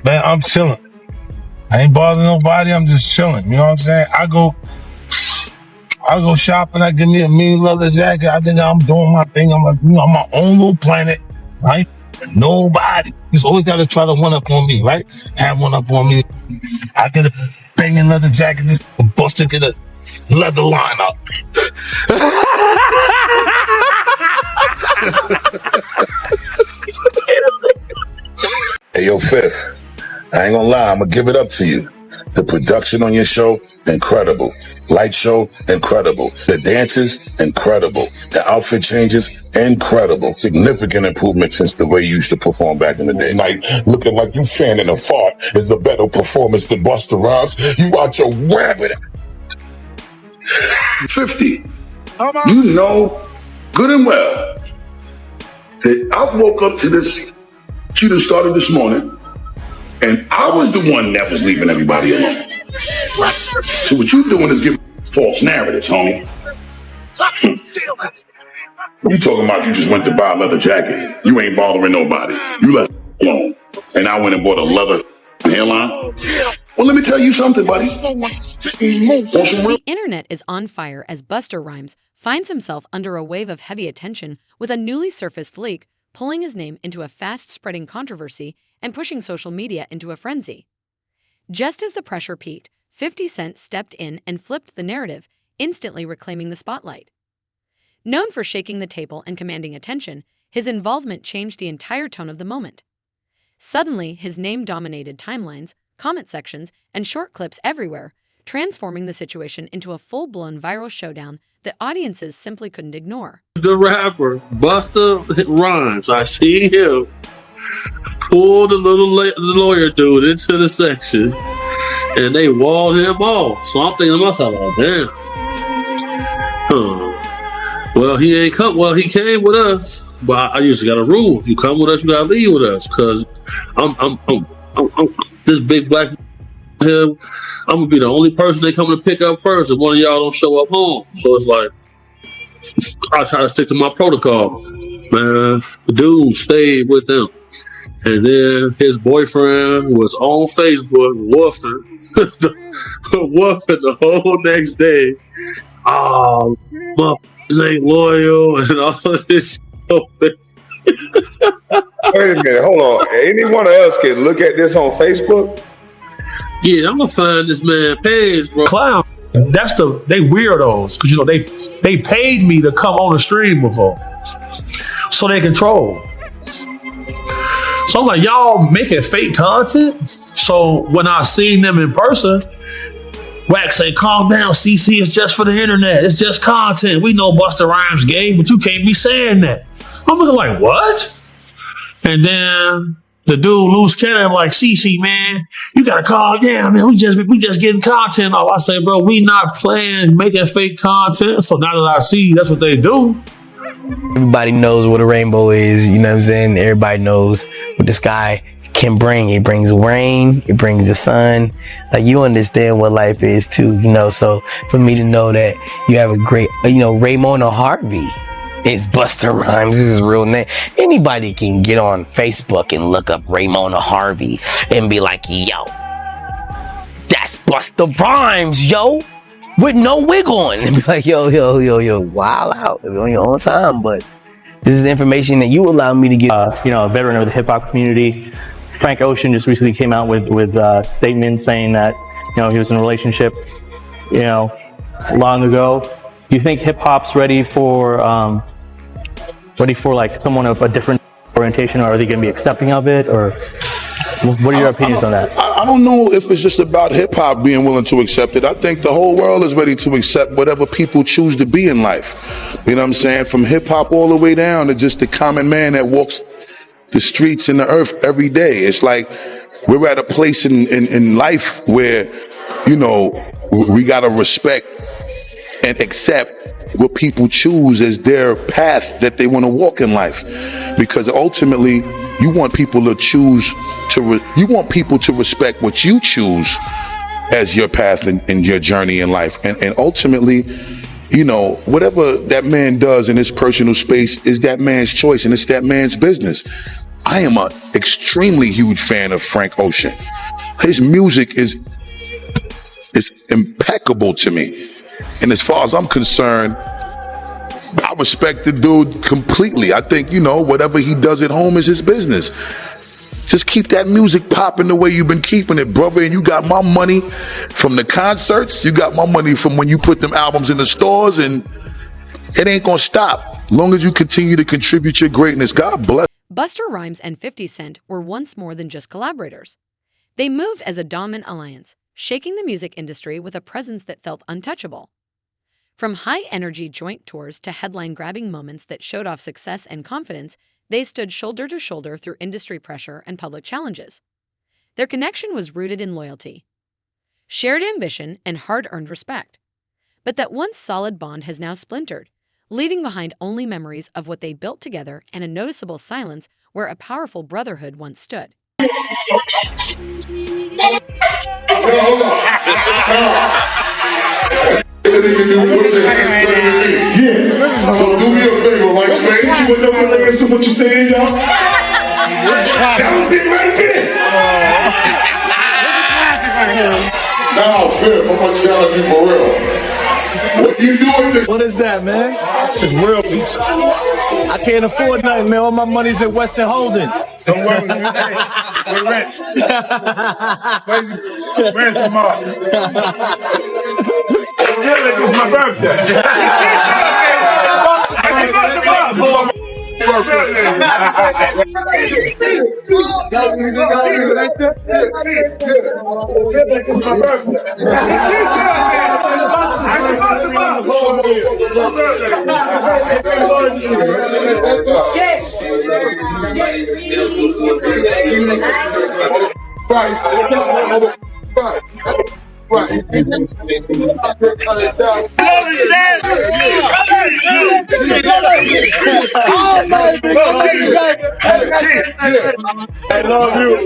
Man, I'm chilling. I ain't bothering nobody. I'm just chilling. You know what I'm saying? I go shopping. I give me a mean leather jacket. I think I'm doing my thing. I'm like, I'm my own little planet, right? Nobody. He's always got to try to one up on me, right? Have one up on me. I get a banging leather jacket. This Busta get a leather line up. Hey, yo, Fifth, I ain't gonna lie, I'm gonna give it up to you. The production on your show, incredible. Light show, incredible. The dances, incredible. The outfit changes, incredible. Significant improvement since the way you used to perform back in the day. Like, looking like you fanning a fart is a better performance than Busta Rhymes. You out your rabbit. 50. You know good and well that I woke up to this. You done started this morning, and I was the one that was leaving everybody alone. So what you doing is giving false narratives, homie. You talking about you just went to buy a leather jacket. You ain't bothering nobody. You left alone. And I went and bought a leather hairline. Well, let me tell you something, buddy. The internet is on fire as Busta Rhymes finds himself under a wave of heavy attention with a newly surfaced leak, pulling his name into a fast-spreading controversy and pushing social media into a frenzy. Just as the pressure peaked, 50 Cent stepped in and flipped the narrative, instantly reclaiming the spotlight. Known for shaking the table and commanding attention, his involvement changed the entire tone of the moment. Suddenly, his name dominated timelines, comment sections, and short clips everywhere, transforming the situation into a full-blown viral showdown that audiences simply couldn't ignore. The rapper, Busta Rhymes, I see him pull the little lawyer dude into the section, and they walled him off. So I'm thinking to myself, oh, damn. Well, he ain't come. Well, he came with us, but I usually got a rule: if you come with us, you gotta leave with us. Cause I'm this big black him. I'm gonna be the only person they come to pick up first if one of y'all don't show up home. So it's like I try to stick to my protocol. Man, the dude stayed with them, and then his boyfriend was on Facebook woofing, woofing the whole next day. Oh, motherfuckers ain't loyal and all of this shit. Wait a minute, hold on. Any one of us can look at this on Facebook? Yeah, I'm gonna find this man page, bro. Clown. They weirdos, because they paid me to come on the stream before, so they control. So I'm like, y'all making fake content. So when I seen them in person, Wax say, calm down, CC, it's just for the internet. It's just content. We know Busta Rhymes gay, but you can't be saying that. I'm looking like, what? And then the dude, loose cannon, like, CC, man, you gotta calm down, man. We just getting content off. I say, bro, we not playing, making fake content. So now that I see that's what they do. Everybody knows what a rainbow is, you know what I'm saying? Everybody knows what the sky can bring. It brings rain, it brings the sun. Like, you understand what life is too, you know? So for me to know that you have a great, Raymona Harvey is Busta Rhymes, this is his real name. Anybody can get on Facebook and look up Raymona Harvey and be like, yo, that's Busta Rhymes, yo, with no wig on. And be like, yo, wild out on your own time. But this is the information that you allow me to get. A veteran of the hip hop community, Frank Ocean, just recently came out with a statement saying that, he was in a relationship, long ago. Do you think hip hop's ready for like someone of a different orientation, or are they going to be accepting of it, or what are your opinions on that? I don't know if it's just about hip hop being willing to accept it. I think the whole world is ready to accept whatever people choose to be in life. You know what I'm saying? From hip hop all the way down to just the common man that walks the streets and the earth every day. It's like we're at a place in life where, we got to respect and accept what people choose as their path that they want to walk in life. Because ultimately, you want people to respect what you choose as your path in your journey in life. And ultimately, whatever that man does in his personal space is that man's choice, and it's that man's business. I am an extremely huge fan of Frank Ocean. His music is impeccable to me. And as far as I'm concerned, I respect the dude completely. I think, whatever he does at home is his business. Just keep that music popping the way you've been keeping it, brother. And you got my money from the concerts. You got my money from when you put them albums in the stores. And it ain't gonna stop. As long as you continue to contribute your greatness, God bless. Busta Rhymes and 50 Cent were once more than just collaborators. They moved as a dominant alliance, shaking the music industry with a presence that felt untouchable. From high-energy joint tours to headline-grabbing moments that showed off success and confidence, they stood shoulder to shoulder through industry pressure and public challenges. Their connection was rooted in loyalty, shared ambition, and hard-earned respect. But that once solid bond has now splintered, leaving behind only memories of what they built together and a noticeable silence where a powerful brotherhood once stood. So do me a favor, right? Strange, you would never listen to what you're saying, y'all. That was it right there. Now, Fifth, I'm gonna challenge you for real. What you doing this? What is that, man? It's real pizza. I can't afford nothing, man. All my money's in Western Holdings. Don't worry, we're rich. Where's the mom? It was my birthday. Happy Right. I love you.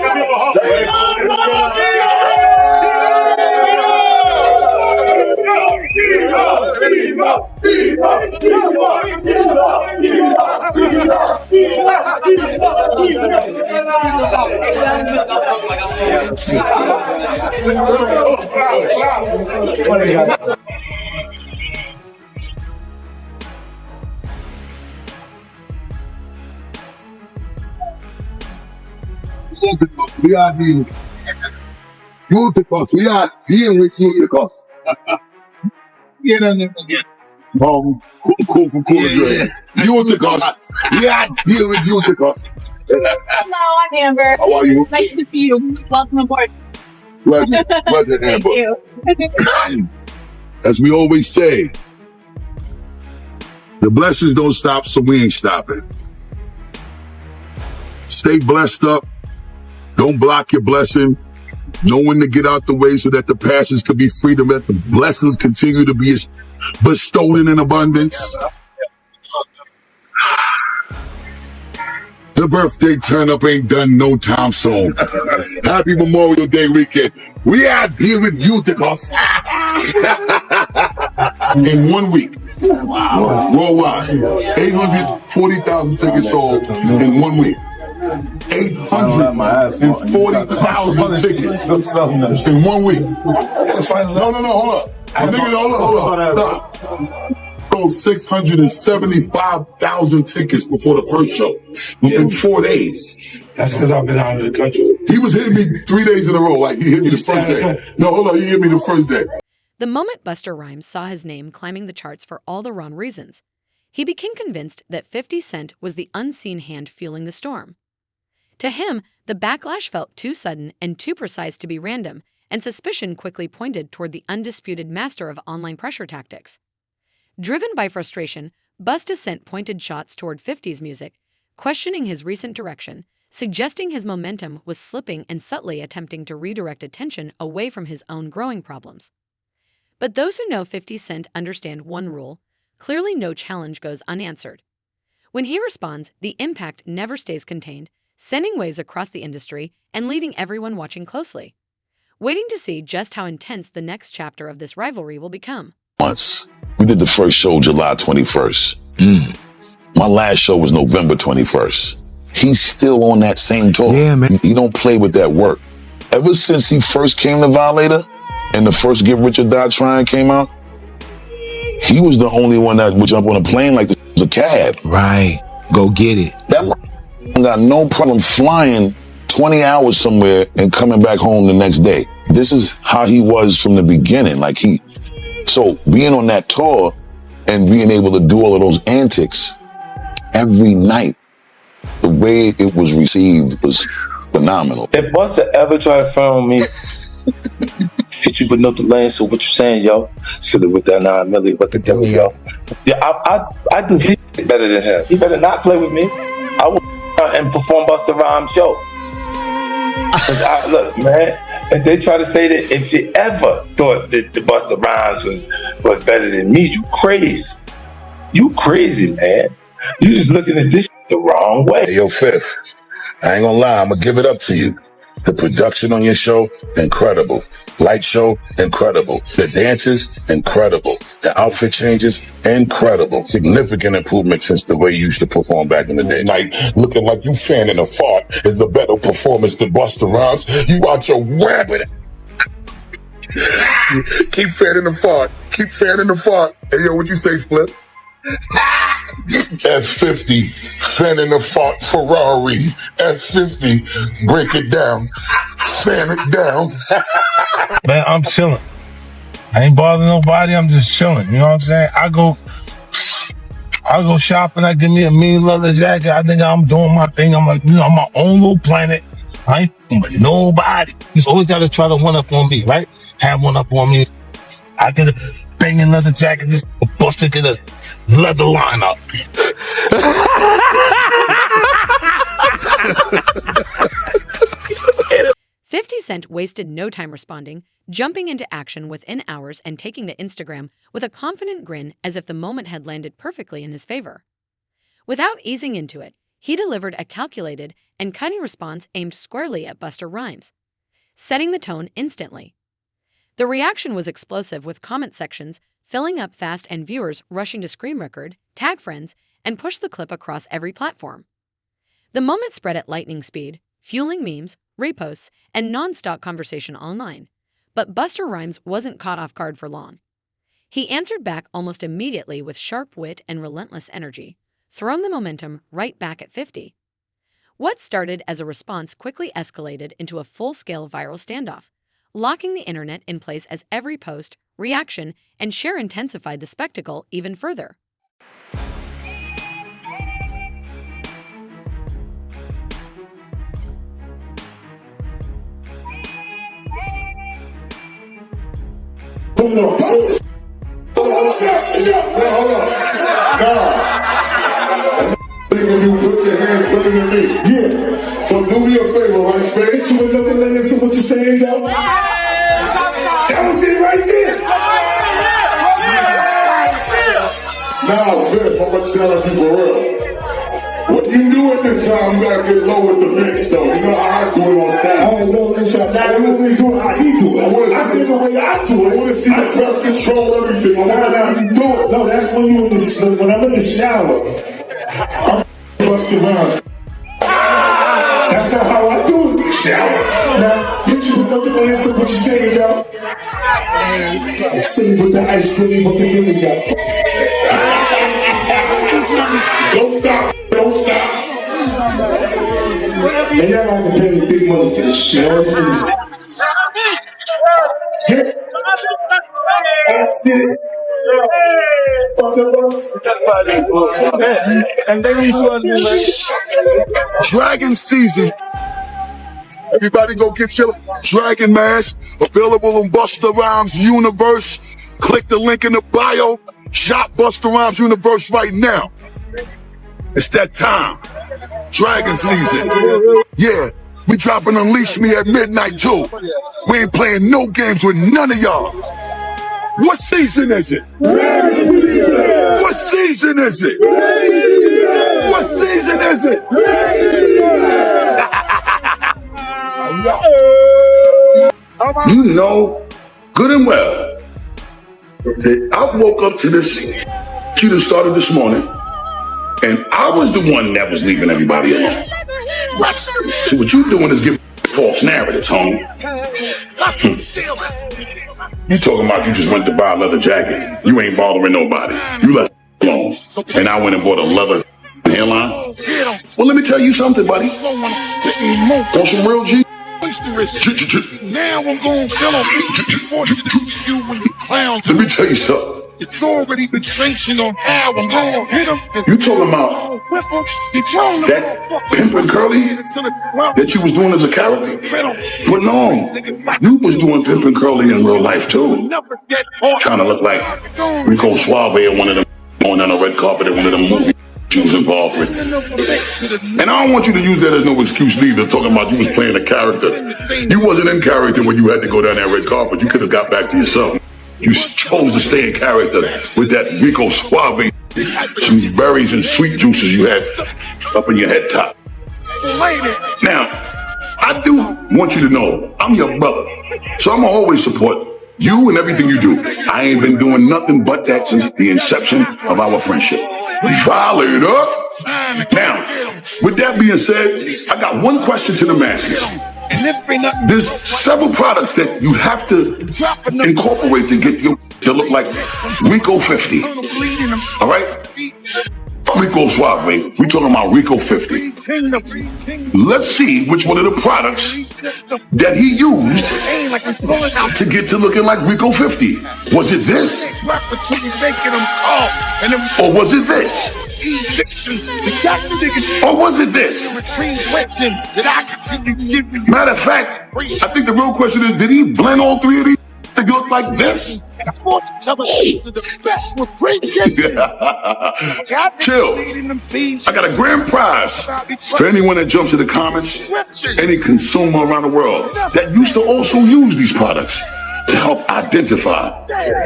We are the Eutychus. We are dealing with Eutychus. Cool from Cool Dre. Eutychus. We are dealing with Eutychus. Hello, I'm Amber. How are you? Nice to see you. Welcome aboard. Pleasure, Amber. Thank you. As we always say, the blessings don't stop, so we ain't stopping. Stay blessed up. Don't block your blessing. Know when to get out the way so that the passions could be free to let the blessings continue to be bestowed in abundance. The birthday turn up ain't done no time soon. Happy Memorial Day weekend. We out here with Eutychus. In 1 week. Wow. Worldwide. 840,000 tickets sold in 1 week. 840,000 tickets in 1 week. No, hold up. Hold up. Stop. Sold 675,000 tickets before the first show in 4 days. That's because I've been out of the country. He was hitting me 3 days in a row. Like he hit me the first day. No, hold on. He hit me the first day. The moment Busta Rhymes saw his name climbing the charts for all the wrong reasons, he became convinced that 50 Cent was the unseen hand fueling the storm. To him, the backlash felt too sudden and too precise to be random, and suspicion quickly pointed toward the undisputed master of online pressure tactics. Driven by frustration, Busta sent pointed shots toward 50's music, questioning his recent direction, suggesting his momentum was slipping and subtly attempting to redirect attention away from his own growing problems. But those who know 50 Cent understand one rule: clearly no challenge goes unanswered. When he responds, the impact never stays contained, sending waves across the industry and leaving everyone watching closely, waiting to see just how intense the next chapter of this rivalry will become. Once. We did the first show July 21st. My last show was November 21st. he's still on that same tour. Yeah, man. He don't play with that work. Ever since he first came to Violator and the first Get Rich or Die Trying came out, he was the only one that would jump on a plane like this was a cab. Right. Go get it. That got no problem flying 20 hours somewhere and coming back home the next day. This is how he was from the beginning. So being on that tour and being able to do all of those antics every night, the way it was received was phenomenal. If Busta ever try to film me, hit you with no delay, so what you saying, yo? Silly with that 9 milli, what the devil, yo? Yeah, I do hit better than him. He better not play with me. I will and perform Busta Rhymes' show. Look, man, if they try to say that if you ever thought that the Busta Rhymes was better than me, you crazy. You crazy, man. You just looking at this the wrong way. Hey, yo, Fifth, I ain't gonna lie, I'm gonna give it up to you. The production on your show, incredible. Light show, incredible. The dances, incredible. The outfit changes, incredible. Significant improvement since the way you used to perform back in the day. Like, looking like you fanning a fart is a better performance than Busta Rhymes. You out your rabbit. Keep fanning the fart. Keep fanning the fart. Hey, yo, what you say, Split? F50, fanning the fart Ferrari. F50, break it down. Fan it down. Man, I'm chilling. I ain't bothering nobody. I'm just chilling. You know what I'm saying? I go shopping. I give me a mean leather jacket. I think I'm doing my thing. I'm like, I'm my own little planet. I ain't with nobody. He's always got to try to one up on me, right? Have one up on me. I get a banging leather jacket. This Busta get a leather lineup. 50 Cent wasted no time responding, jumping into action within hours and taking to Instagram with a confident grin as if the moment had landed perfectly in his favor. Without easing into it, he delivered a calculated and cutting response aimed squarely at Busta Rhymes, setting the tone instantly. The reaction was explosive, with comment sections filling up fast and viewers rushing to screen record, tag friends, and push the clip across every platform. The moment spread at lightning speed, fueling memes, reposts, and non-stop conversation online. But Busta Rhymes wasn't caught off guard for long. He answered back almost immediately with sharp wit and relentless energy, throwing the momentum right back at 50. What started as a response quickly escalated into a full-scale viral standoff, locking the internet in place as every post, reaction, and share intensified the spectacle even further. Hold on. You put your hands better than me. Yeah. So do me a favor, right? Spade you another layer to what you're saying, yo. That was it right there. Now, Viv, I'm gonna tell you for real. What you do at this time, you gotta get low with the mix, though. You know how I do it on stage. I don't know, I usually do it how he do it. I see the way I do it. I want to see the breath control, everything. How you do it? No, that's when I'm in the shower. I'm Busta Rhymes. That's not how I do it in the shower. Now, get you another answer what you saying, y'all. I'm sitting with the ice cream, what the giving y'all. Don't stop. Don't stop. And y'all got to pay the big money for this shit. That's it. Dragon season. Everybody go get your Dragon mask. Available on Busta Rhymes Universe. Click the link in the bio. Shop Busta Rhymes Universe right now. It's that time. Dragon season. Yeah, we dropping Unleash Me at midnight too. We ain't playing no games with none of y'all. What season is it? What season is it? What season is it? You know good and well that I woke up to this cue that started this morning, and I was the one that was leaving everybody alone. See, what you doing is giving false narratives, homie. You talking about you just went to buy a leather jacket. You ain't bothering nobody. You left alone. And I went and bought a leather hairline. Well, let me tell you something, buddy. On some real G. Now I'm going to tell them fortunate you when you clowns. Let me tell you something. It's already been sanctioned on how I'm going to hit them. You talking about that pimpin' curly that you was doing as a character? But no, you was doing pimpin' curly in real life too. Trying to look like Rico Suave or one of them going down a red carpet at one of them movies you was involved with. And I don't want you to use that as no excuse neither, talking about you was playing a character. You wasn't in character when you had to go down that red carpet. You could have got back to yourself. You chose to stay in character with that Rico Suave, some berries and sweet juices you had up in your head top. Now, I do want you to know I'm your brother, so I'm gonna always support you and everything you do. I ain't been doing nothing but that since the inception of our friendship. File it up. Now, with that being said, I got one question to the masses. There's several products that you have to incorporate to get you to look like Rico 50. All right? Rico Suave, we talking about Rico 50. Let's see which one of the products that he used to get to looking like Rico 50. Was it this? Or was it this? Or was it this? Matter of fact, I think the real question is, did he blend all three of these to look like this? Chill. I got a grand prize for anyone that jumps in the comments, any consumer around the world that used to also use these products to help identify,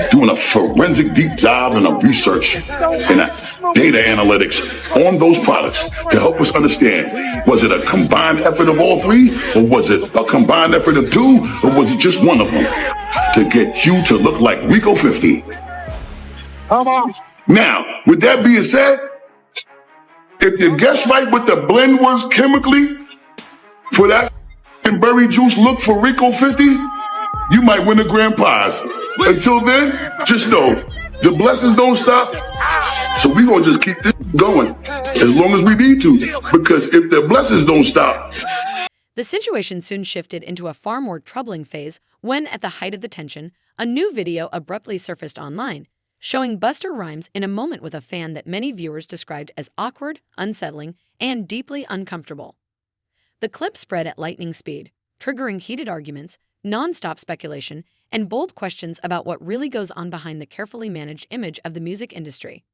doing a forensic deep dive and a research and a data analytics on those products to help us understand, was it a combined effort of all three, or was it a combined effort of two, or was it just one of them to get you to look like Rico 50? Come on. Now, with that being said, if you guess right what the blend was chemically for that berry juice look for Rico 50, you might win a grand prize. Until then, just know, the blessings don't stop. So we're going to just keep this going as long as we need to. Because if the blessings don't stop. The situation soon shifted into a far more troubling phase when, at the height of the tension, a new video abruptly surfaced online, showing Busta Rhymes in a moment with a fan that many viewers described as awkward, unsettling, and deeply uncomfortable. The clip spread at lightning speed, triggering heated arguments, non-stop speculation, and bold questions about what really goes on behind the carefully managed image of the music industry.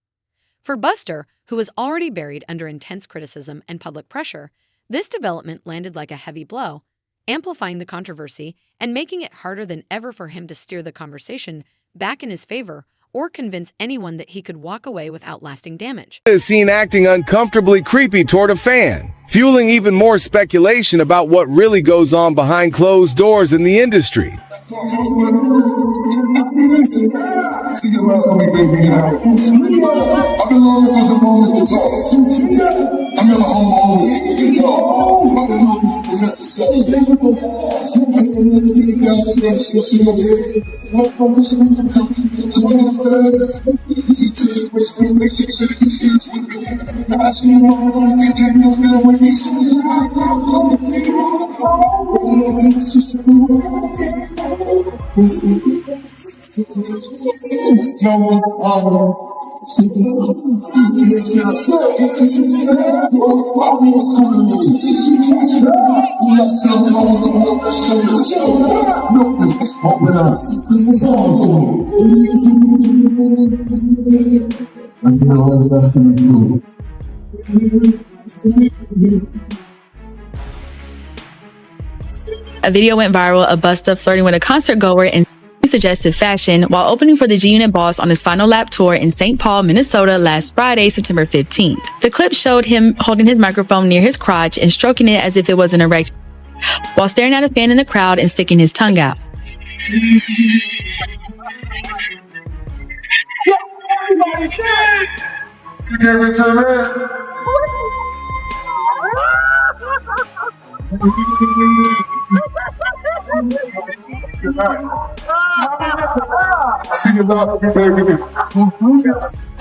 For Busta, who was already buried under intense criticism and public pressure, this development landed like a heavy blow, amplifying the controversy and making it harder than ever for him to steer the conversation back in his favor or convince anyone that he could walk away without lasting damage. Is seen acting uncomfortably creepy toward a fan, fueling even more speculation about what really goes on behind closed doors in the industry. A video went viral of Busta flirting with a concert goer in suggestive fashion while opening for the G-Unit boss on his final lap tour in St. Paul, Minnesota last Friday, September 15th. The clip showed him holding his microphone near his crotch and stroking it as if it was an erection, while staring at a fan in the crowd and sticking his tongue out.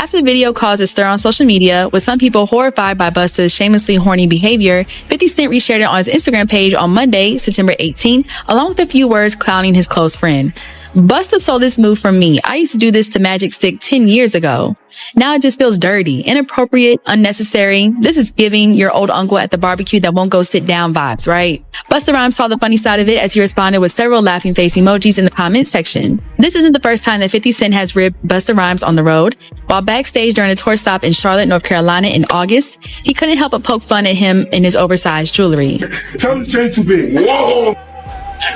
After the video caused a stir on social media, with some people horrified by Busta's shamelessly horny behavior, 50 Cent reshared it on his Instagram page on Monday, September 18th, along with a few words clowning his close friend. Busta stole this move from me. I used to do this to Magic Stick 10 years ago. Now it just feels dirty, inappropriate, unnecessary. This is giving your old uncle at the barbecue that won't go sit down vibes, right? Busta Rhymes saw the funny side of it as he responded with several laughing face emojis in the comment section. This isn't the first time that 50 Cent has ribbed Busta Rhymes on the road. While backstage during a tour stop in Charlotte, North Carolina in August, he couldn't help but poke fun at him in his oversized jewelry. Tell him the chain too big. Whoa!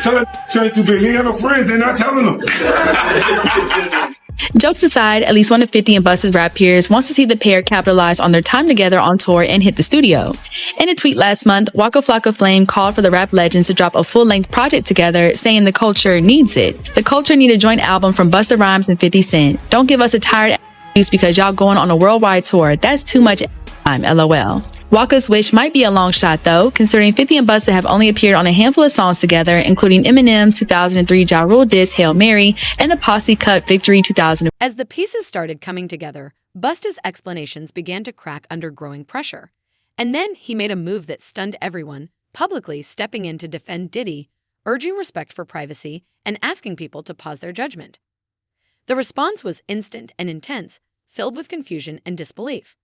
Tell him the chain too big. He ain't have no friends. They're not telling him. Jokes aside, at least one of 50 and Busta's rap peers wants to see the pair capitalize on their time together on tour and hit the studio. In a tweet last month, Waka Flocka Flame called for the rap legends to drop a full-length project together, saying the culture needs it. The culture need a joint album from Busta Rhymes and 50 Cent. Don't give us a tired excuse because y'all going on a worldwide tour. That's too much time, LOL. Waka's wish might be a long shot though, considering 50 and Busta have only appeared on a handful of songs together, including Eminem's 2003 Ja Rule diss Hail Mary and the Posse cut Victory 2000. As the pieces started coming together, Busta's explanations began to crack under growing pressure. And then he made a move that stunned everyone, publicly stepping in to defend Diddy, urging respect for privacy and asking people to pause their judgment. The response was instant and intense, filled with confusion and disbelief.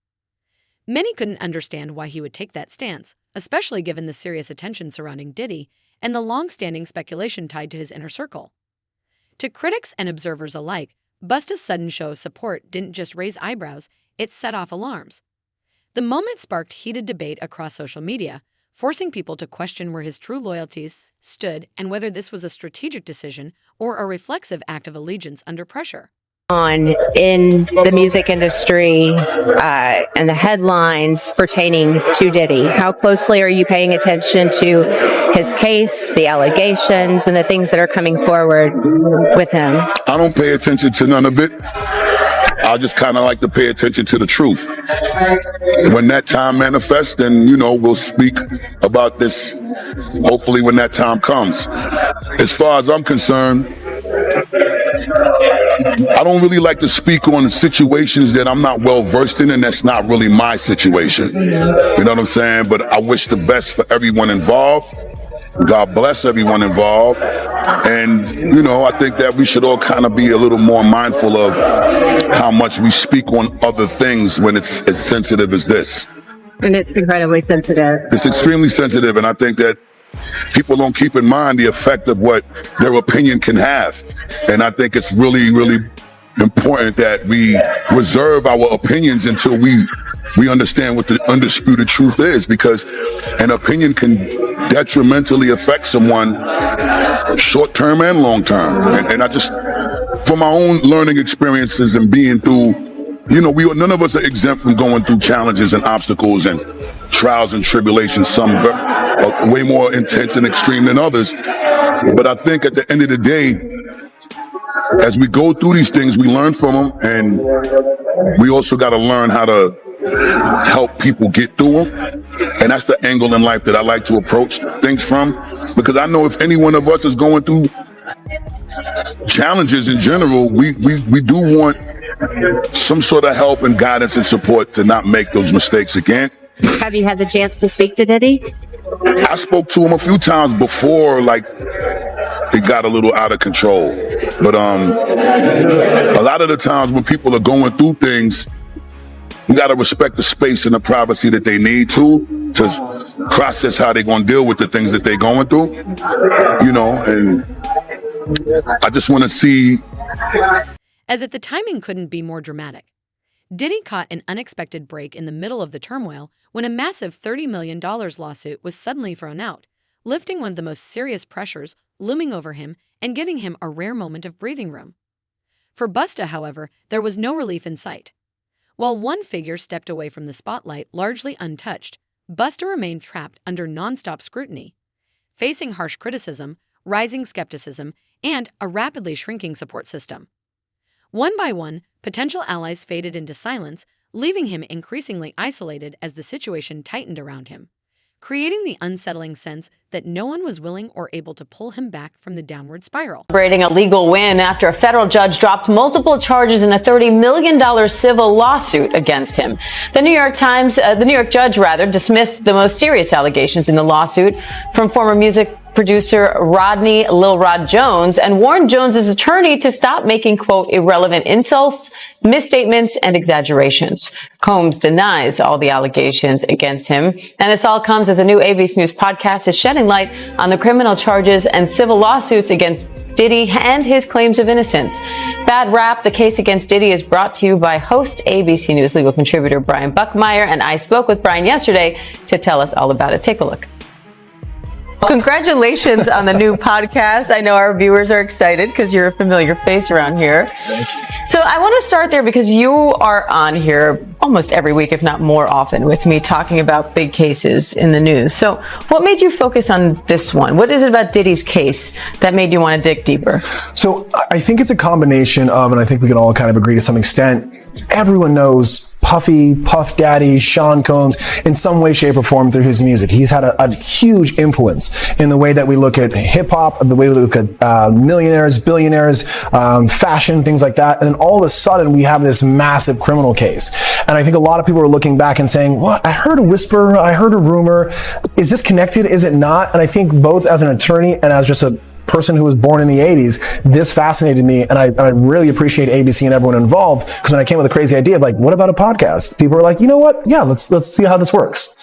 Many couldn't understand why he would take that stance, especially given the serious attention surrounding Diddy and the long-standing speculation tied to his inner circle. To critics and observers alike, Busta's sudden show of support didn't just raise eyebrows, it set off alarms. The moment sparked heated debate across social media, forcing people to question where his true loyalties stood and whether this was a strategic decision or a reflexive act of allegiance under pressure. On in the music industry and the headlines pertaining to Diddy. How closely are you paying attention to his case, the allegations, and the things that are coming forward with him? I don't pay attention to none of it. I just kind of like to pay attention to the truth. When that time manifests, then, we'll speak about this, hopefully when that time comes. As far as I'm concerned, I don't really like to speak on situations that I'm not well versed in, and that's not really my situation. You know what I'm saying? But I wish the best for everyone involved. God bless everyone involved. And, I think that we should all kind of be a little more mindful of how much we speak on other things when it's as sensitive as this. And it's incredibly sensitive. It's extremely sensitive, and I think that people don't keep in mind the effect of what their opinion can have. And I think it's really, really important that we reserve our opinions until we understand what the undisputed truth is, because an opinion can detrimentally affect someone short-term and long-term. And I just, from my own learning experiences and being through, none of us are exempt from going through challenges and obstacles and trials and tribulations, some way more intense and extreme than others. But I think at the end of the day, as we go through these things, we learn from them, and we also got to learn how to help people get through them. And that's the angle in life that I like to approach things from, because I know if any one of us is going through challenges in general, we do want some sort of help and guidance and support to not make those mistakes again. Have you had the chance to speak to Diddy? I spoke to him a few times before, it got a little out of control. But a lot of the times when people are going through things, you got to respect the space and the privacy that they need to process how they're going to deal with the things that they're going through, and I just want to see. As if the timing couldn't be more dramatic, Diddy caught an unexpected break in the middle of the turmoil when a massive $30 million lawsuit was suddenly thrown out, lifting one of the most serious pressures looming over him and giving him a rare moment of breathing room. For Busta, however, there was no relief in sight. While one figure stepped away from the spotlight largely untouched, Busta remained trapped under nonstop scrutiny, facing harsh criticism, rising skepticism, and a rapidly shrinking support system. One by one, potential allies faded into silence, leaving him increasingly isolated as the situation tightened around him. creating the unsettling sense that no one was willing or able to pull him back from the downward spiral. Celebrating a legal win after a federal judge dropped multiple charges in a $30 million civil lawsuit against him. The New York judge dismissed the most serious allegations in the lawsuit from former music producer Rodney Lil Rod Jones and warned Jones's attorney to stop making, quote, irrelevant insults, misstatements, and exaggerations. Combs denies all the allegations against him. And this all comes as a new ABC News podcast is shedding light on the criminal charges and civil lawsuits against Diddy and his claims of innocence. Bad Rap, the case against Diddy, is brought to you by host ABC News legal contributor Brian Buckmeyer, and I spoke with Brian yesterday to tell us all about it. Take a look. Congratulations on the new podcast. I know our viewers are excited because you're a familiar face around here. So I want to start there because you are on here almost every week, if not more often, with me talking about big cases in the news. So what made you focus on this one? What is it about Diddy's case that made you want to dig deeper? So I think it's a combination of, and I think we can all kind of agree to some extent, everyone knows Puff Daddy, Sean Combs, in some way, shape, or form through his music. He's had a huge influence in the way that we look at hip hop, the way we look at millionaires, billionaires, fashion, things like that. And then all of a sudden, we have this massive criminal case. And I think a lot of people are looking back and saying, "What? I heard a whisper. I heard a rumor. Is this connected? Is it not?" And I think both as an attorney and as just a person who was born in the 80s, this fascinated me, and I really appreciate ABC and everyone involved, because when I came with a crazy idea of like, what about a podcast? People were like, you know what? Yeah, let's see how this works.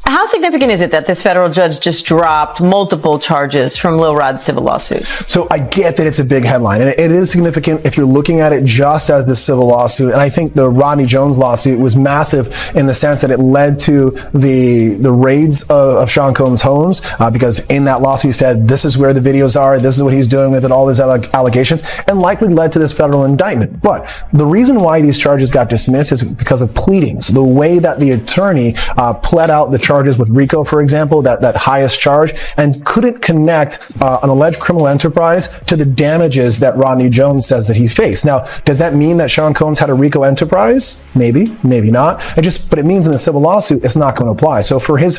How significant is it that this federal judge just dropped multiple charges from Lil Rod's civil lawsuit? So I get that it's a big headline, and it is significant if you're looking at it just as this civil lawsuit. And I think the Rodney Jones lawsuit was massive in the sense that it led to the raids of Sean Combs' homes, because in that lawsuit he said, this is where the videos are, this is what he's doing with it, all these allegations, and likely led to this federal indictment. But the reason why these charges got dismissed is because of pleadings. The way that the attorney pled out the charges with RICO, for example, that highest charge, and couldn't connect an alleged criminal enterprise to the damages that Rodney Jones says that he faced. Now, does that mean that Sean Combs had a RICO enterprise? Maybe, maybe not. But it means in the civil lawsuit, it's not going to apply. So for his